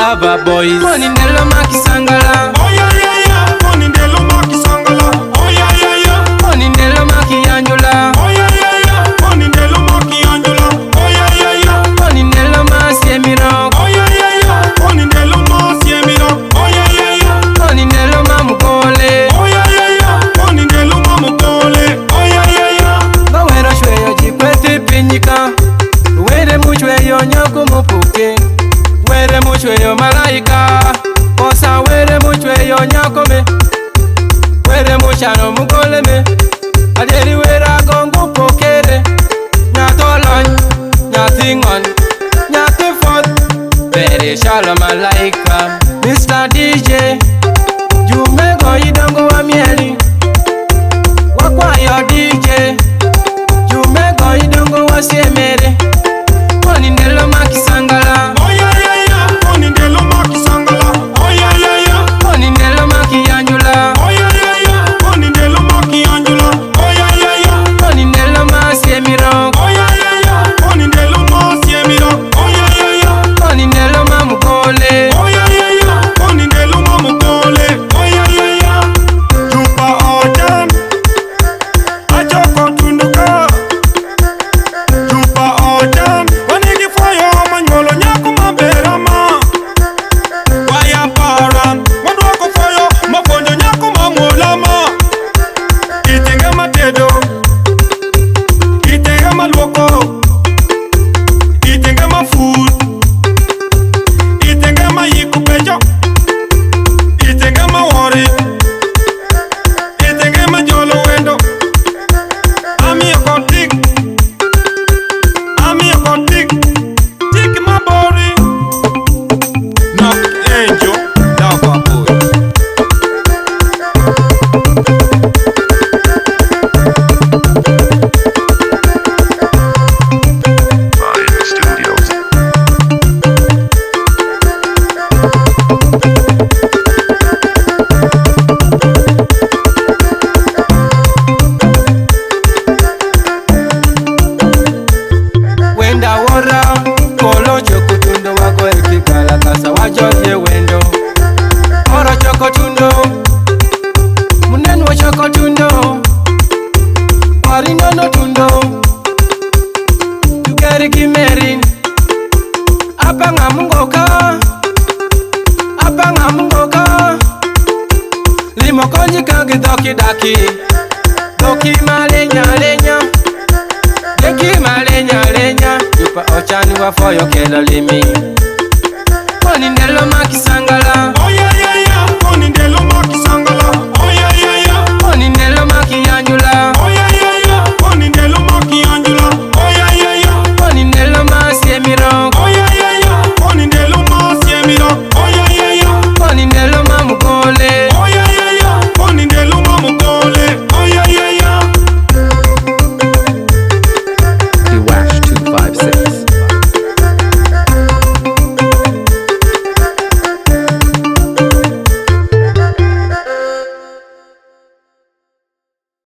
Lava boys. Money Ndelo Makisangala. Oh yeah yeah yeah. Money Ndelo Makisangala. Oh yeah yeah yeah. Money Ndelo Makisangala. Oh yeah yeah yeah. Money Ndelo Makisangala. Oh yeah yeah yeah. Money Ndelo Makisangala. Oh yeah yeah yeah. Money Ndelo Makisangala. Oh yeah yeah yeah. Money Ndelo Mamukole. Oh yeah yeah yeah. Money Ndelo Mamukole. Oh yeah yeah yeah. Bawero shweyo jikwete pinyika. Were muchweyo nyoko mupuke. Were muchweyo malaika. Osa were muchweyo nyakome. Were muchano mukole me. Adeli wera gongo pokere. Nyatolon, nyatingon, nyatifot. Were shalom malaika. Mr. DJ Jumego idongo wa mieli. Wakwa yo DJ Jumego idongo wa siemere. Money Ndelo Makisangala. Oh yeah yeah yeah. Money Ndelo Makisangala. Oh yeah yeah yeah. Money Ndelo Makisangala. Oh yeah yeah yeah. Money Ndelo Makisangala. Oh yeah yeah yeah. Money Ndelo Makisangala. Oh yeah yeah yeah. Money Ndelo Makisangala. Oh yeah yeah yeah. Money Ndelo Mamukole. Oh yeah yeah yeah. Money Ndelo Mamukole. Oh yeah yeah yeah. Jupa ojan. Ajoko tunduka. Jupa ojan. Wanigi foyo manyolo nyako maberama. Waya paran. Wanwako foyo mafonjo nyako mamolama. Itenga matedo. Itenga malwoko. Itenga mafood. Itenga mayikupejo. Itenga mawori. Itenga majolo wendo. Ami akotik. Ami akotik. Tiki mabori. Nock angel. Lava boy. Studios. Wenda wora kolo choko tundo wako ekikala kasa wajoye wendo. Oro choko tundo munenu wa choko tundo. Warino no tundo tukeri kimerin. Apanga mungoka. Apanga mungoka. Limo konji kagi doki daki. Doki malenya lenya. Deki malenya lenya. Jupa ochani wa foyo kelo limi. Money Ndelo Makisangala.